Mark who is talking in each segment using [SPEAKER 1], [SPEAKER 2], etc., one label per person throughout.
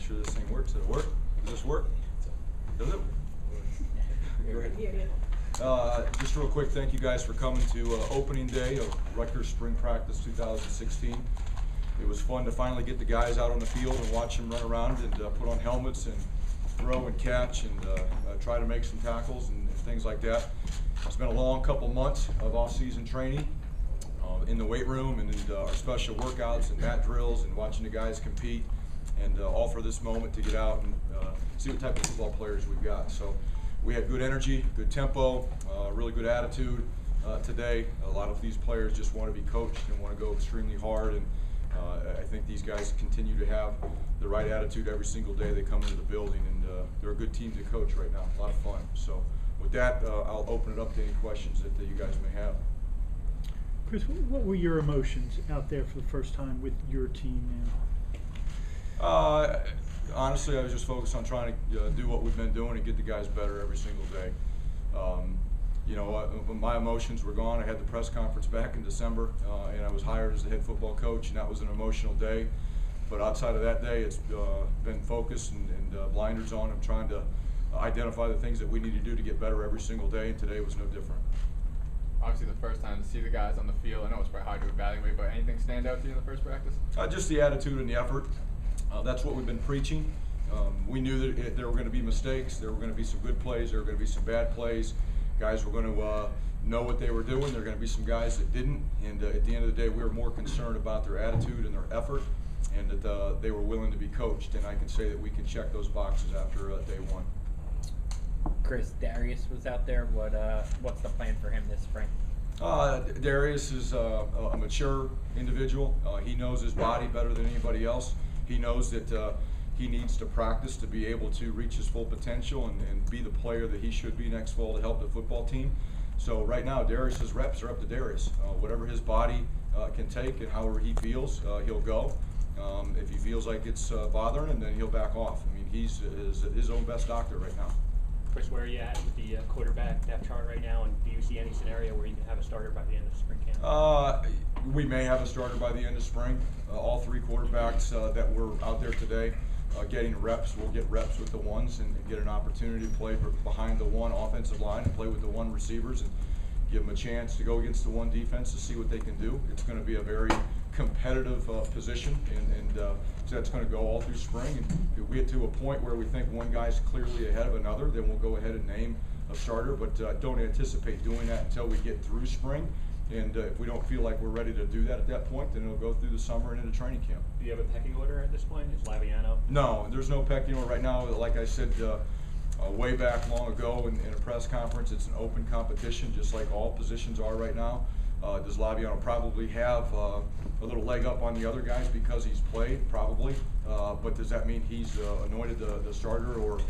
[SPEAKER 1] sure this thing works. Does it work? Does this work? Does it? Just real quick, thank you guys for coming to opening day of Rutgers Spring Practice 2016. It was fun to finally get the guys out on the field and watch them run around and put on helmets and throw and catch and try to make some tackles and things like that. It's been a long couple months of off-season training in the weight room and in our special workouts and mat drills and watching the guys compete, and all for this moment to get out and see what type of football players we've got. So we had good energy, good tempo, really good attitude today. A lot of these players just want to be coached and want to go extremely hard, and I think these guys continue to have the right attitude every single day they come into the building, and they're a good team to coach right now, a lot of fun. So with that, I'll open it up to any questions that you guys may have.
[SPEAKER 2] Chris, what were your emotions out there for the first time with your team now?
[SPEAKER 1] Honestly, I was just focused on trying to do what we've been doing and get the guys better every single day. My emotions were gone. I had the press conference back in December, and I was hired as the head football coach, and that was an emotional day. But outside of that day, it's been focused and blinders on. I'm trying to identify the things that we need to do to get better every single day, and today was no different.
[SPEAKER 3] Obviously, the first time to see the guys on the field, I know it's probably hard to evaluate, but anything stand out to you in the first practice?
[SPEAKER 1] Just the attitude and the effort. That's what we've been preaching. We knew that there were going to be mistakes, there were going to be some good plays, there were going to be some bad plays. Guys were going to know what they were doing. There were going to be some guys that didn't, and at the end of the day, we were more concerned about their attitude and their effort, and that they were willing to be coached. And I can say that we can check those boxes after day one.
[SPEAKER 4] Chris, Darius was out there. What's the plan for him this spring?
[SPEAKER 1] Darius is a mature individual. He knows his body better than anybody else. He knows that he needs to practice to be able to reach his full potential and be the player that he should be next fall to help the football team. So right now, Darius's reps are up to Darius. Whatever his body can take and however he feels, he'll go. If he feels like it's bothering him, then he'll back off. I mean, he's his own best doctor right now.
[SPEAKER 5] Chris, where are you at with the quarterback depth chart right now, and do you see any scenario where you can have a starter by the end of spring camp?
[SPEAKER 1] We may have a starter by the end of spring. All three quarterbacks that were out there today getting reps, will get reps with the ones and get an opportunity to play behind the one offensive line and play with the one receivers and give them a chance to go against the one defense to see what they can do. It's going to be a very competitive position, and so that's going to go all through spring. And if we get to a point where we think one guy's clearly ahead of another, then we'll go ahead and name a starter, but don't anticipate doing that until we get through spring. And if we don't feel like we're ready to do that at that point, then it'll go through the summer and into training camp.
[SPEAKER 5] Do you have a pecking order at this point? Is Laviano?
[SPEAKER 1] No, there's no pecking order right now. Like I said way back long ago in a press conference, it's an open competition, just like all positions are right now. Does Laviano probably have a little leg up on the other guys because he's played? Probably. But does that mean he's anointed the starter, or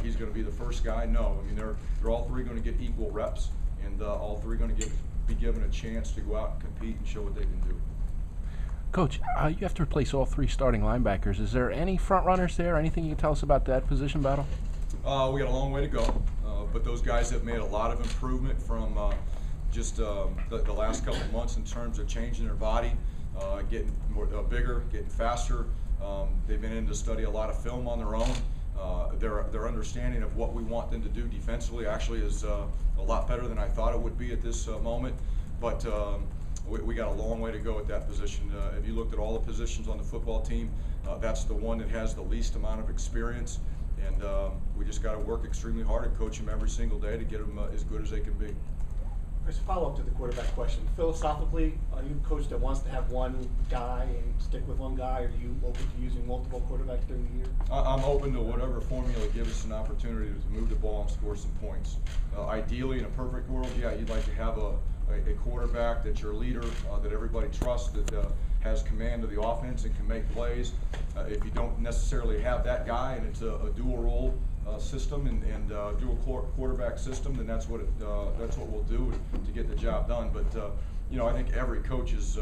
[SPEAKER 1] he's going to be the first guy? No. I mean, they're all three going to get equal reps, and all three going to be given a chance to go out and compete and show what they can do.
[SPEAKER 6] Coach, you have to replace all three starting linebackers. Is there any front runners there? Anything you can tell us about that position battle?
[SPEAKER 1] We got a long way to go, but those guys have made a lot of improvement from just the last couple of months in terms of changing their body, getting more bigger, getting faster. They've been in to study a lot of film on their own. Their understanding of what we want them to do defensively actually is a lot better than I thought it would be at this moment. But we got a long way to go at that position. If you looked at all the positions on the football team, that's the one that has the least amount of experience. And we just got to work extremely hard and coach them every single day to get them as good as they can be.
[SPEAKER 7] Chris, follow up to the quarterback question. Philosophically, are you a coach that wants to have one guy and stick with one guy, or are you open to using multiple quarterbacks during the year? I'm
[SPEAKER 1] open to whatever formula gives us an opportunity to move the ball and score some points. Ideally, in a perfect world, yeah, you'd like to have a quarterback that's your leader, that everybody trusts, that has command of the offense and can make plays. If you don't necessarily have that guy and it's a dual role system and dual quarterback system, then that's what we'll do to get the job done. But I think every coach's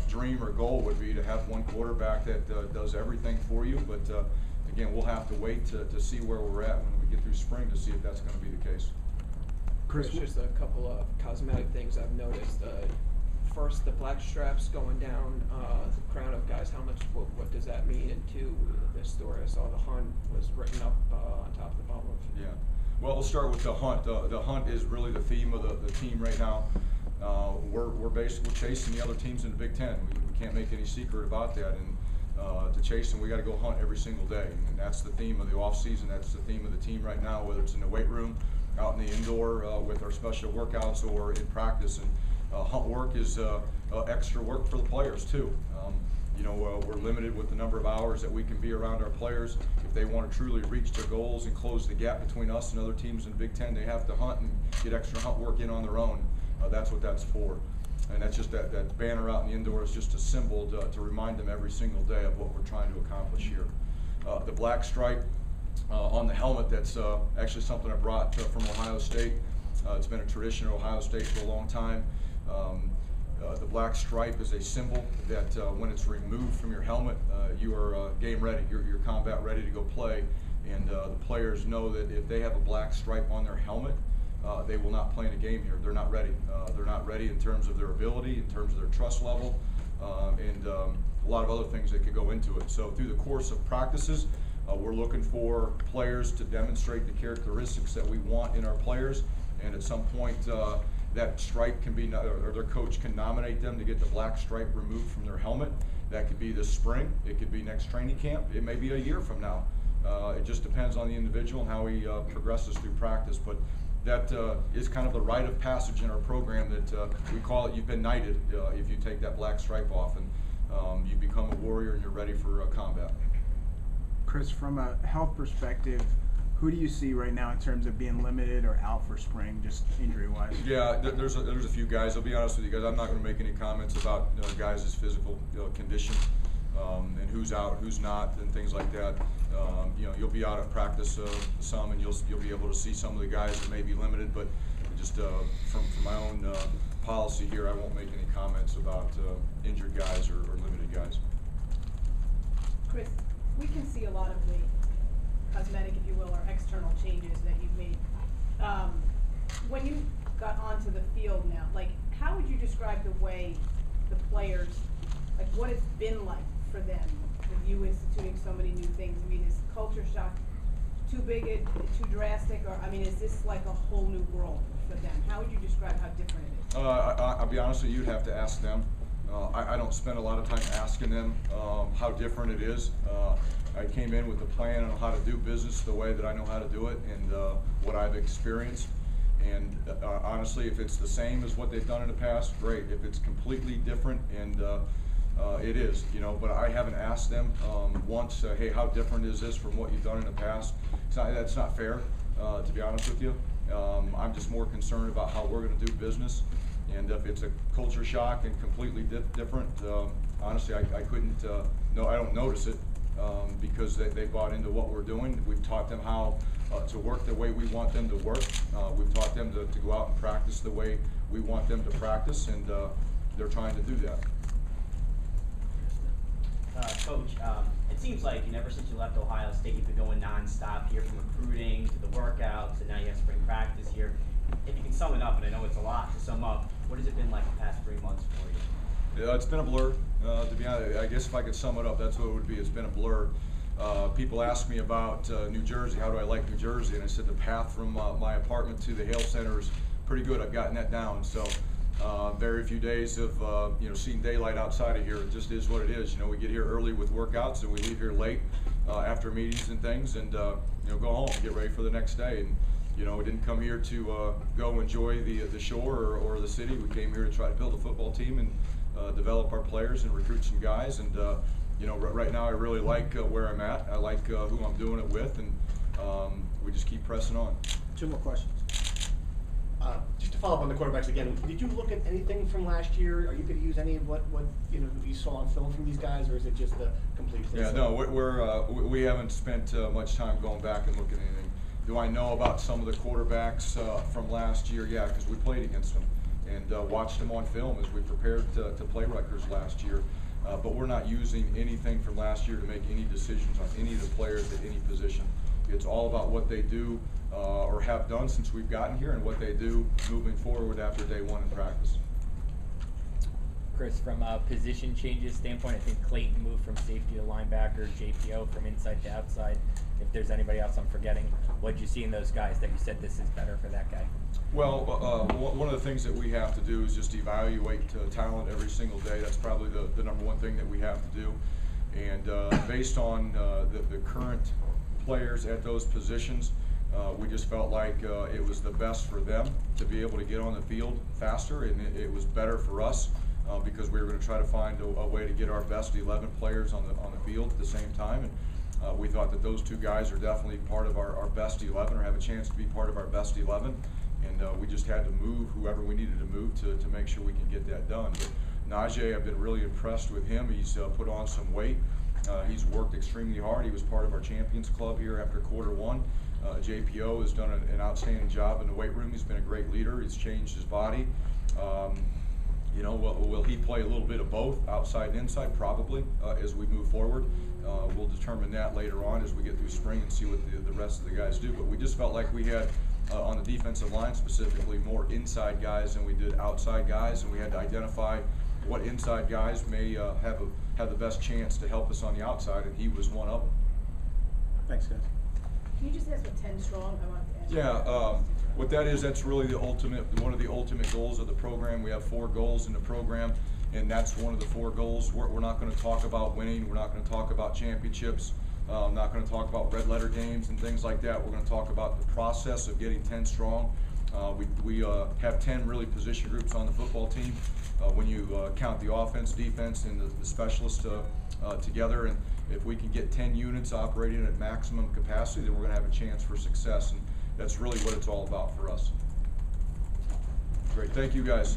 [SPEAKER 1] dream or goal would be to have one quarterback that does everything for you. But again, we'll have to wait to see where we're at when we get through spring to see if that's going to be the case.
[SPEAKER 8] Chris, just a couple of cosmetic things I've noticed. First, the black straps going down the crown of guys. What does that mean? And two, noticed, or I saw the hunt was written up on top of the bubble.
[SPEAKER 1] Yeah. Well, we'll start with the hunt. The hunt is really the theme of the team right now. We're basically chasing the other teams in the Big Ten. We can't make any secret about that. And to chase them, we got to go hunt every single day. And that's the theme of the off season. That's the theme of the team right now, whether it's in the weight room, out in the indoor with our special workouts, or in practice. And hunt work is extra work for the players too. We're limited with the number of hours that we can be around our players. If they want to truly reach their goals and close the gap between us and other teams in the Big Ten, they have to hunt and get extra hunt work in on their own. That's what that's for. And that's just that banner out in the indoor is just a symbol to remind them every single day of what we're trying to accomplish here. The black stripe on the helmet, that's actually something I brought from Ohio State. It's been a tradition at Ohio State for a long time. The black stripe is a symbol that when it's removed from your helmet, you are game ready, you're combat ready to go play. And the players know that if they have a black stripe on their helmet, they will not play in a game here. They're not ready. They're not ready in terms of their ability, in terms of their trust level, and a lot of other things that could go into it. So through the course of practices, we're looking for players to demonstrate the characteristics that we want in our players, and at some point that stripe can be, or their coach can nominate them to get the black stripe removed from their helmet. That could be this spring, it could be next training camp, it may be a year from now. It just depends on the individual and how he progresses through practice. But that is kind of the rite of passage in our program that we call it, you've been knighted if you take that black stripe off, and you become a warrior and you're ready for combat.
[SPEAKER 9] Chris, from a health perspective, who do you see right now in terms of being limited or out for spring, just injury-wise?
[SPEAKER 1] Yeah, there's a few guys. I'll be honest with you guys. I'm not going to make any comments about guys' physical condition and who's out, who's not, and things like that. You'll be out at practice some, and you'll be able to see some of the guys that may be limited. But just from my own policy here, I won't make any comments about injured guys or limited guys.
[SPEAKER 10] Chris, we can see a lot of the cosmetic, if you will, or external changes that you've made. When you got onto the field now, how would you describe the way the players, what it's been like for them, with you instituting so many new things? I mean, is culture shock too big, too drastic, or is this like a whole new world for them? How would you describe how different it is?
[SPEAKER 1] I'll be honest with you, you'd have to ask them. I don't spend a lot of time asking them how different it is. I came in with a plan on how to do business the way that I know how to do it, and what I've experienced. And honestly, if it's the same as what they've done in the past, great. If it's completely different, and it is, but I haven't asked them once, hey, how different is this from what you've done in the past? That's not fair, to be honest with you. I'm just more concerned about how we're going to do business. And if it's a culture shock and completely different, honestly, I couldn't, I don't notice it because they bought into what we're doing. We've taught them how to work the way we want them to work. We've taught them to go out and practice the way we want them to practice, and they're trying to do that.
[SPEAKER 11] Coach, it seems like ever since you left Ohio State, you've been going nonstop here, from recruiting to the workouts, and now you have spring practice here. If you can sum it up, and I know it's a lot to sum up, what has it been like the past 3 months for you?
[SPEAKER 1] Yeah, it's been a blur. To be honest, I guess if I could sum it up, that's what it would be. It's been a blur. People ask me about New Jersey. How do I like New Jersey? And I said the path from my apartment to the Hale Center is pretty good. I've gotten that down. So very few days of seeing daylight outside of here. It just is what it is. We get here early with workouts, and we leave here late after meetings and things, and go home and get ready for the next day. And we didn't come here to go enjoy the shore or the city. We came here to try to build a football team and develop our players and recruit some guys. And right now I really like where I'm at. I like who I'm doing it with, and we just keep pressing on.
[SPEAKER 7] 2 more questions. Just to follow up on the quarterbacks again, did you look at anything from last year? Are you going to use any of what you saw on film from these guys, or is it just the complete?
[SPEAKER 1] Yeah, no, we haven't spent much time going back and looking at anything. Do I know about some of the quarterbacks from last year? Yeah, because we played against them and watched them on film as we prepared to play Rutgers last year. But we're not using anything from last year to make any decisions on any of the players at any position. It's all about what they do or have done since we've gotten here, and what they do moving forward after day 1 in practice.
[SPEAKER 4] Chris, from a position changes standpoint, I think Clayton moved from safety to linebacker, JPO from inside to outside. If there's anybody else I'm forgetting, what did you see in those guys that you said this is better for that guy?
[SPEAKER 1] Well, one of the things that we have to do is just evaluate talent every single day. That's probably the number one thing that we have to do. And based on the current players at those positions, we just felt like it was the best for them to be able to get on the field faster, and it was better for us because we were going to try to find a way to get our best 11 players on the field at the same time. And we thought that those two guys are definitely part of our best 11, or have a chance to be part of our best 11. And we just had to move whoever we needed to move to make sure we can get that done. But Najee, I've been really impressed with him. He's put on some weight. He's worked extremely hard. He was part of our Champions Club here after quarter one. JPO has done an outstanding job in the weight room. He's been a great leader. He's changed his body. You know, will he play a little bit of both, outside and inside? Probably, as we move forward. We'll determine that later on as we get through spring and see what the rest of the guys do. But we just felt like we had, on the defensive line specifically, more inside guys than we did outside guys, and we had to identify what inside guys may have the best chance to help us on the outside, and he was one of them.
[SPEAKER 7] Thanks, guys.
[SPEAKER 10] Can you just ask what 10 strong? I wanted to ask.
[SPEAKER 1] Yeah, what that is, that's really one of the ultimate goals of the program. We have 4 goals in the program, and that's one of the 4 goals. We're not going to talk about winning. We're not going to talk about championships. I'm not going to talk about red letter games and things like that. We're going to talk about the process of getting 10 strong. We have 10 really position groups on the football team. When you count the offense, defense, and the specialists together, and if we can get 10 units operating at maximum capacity, then we're going to have a chance for success, and that's really what it's all about for us. Great, thank you guys.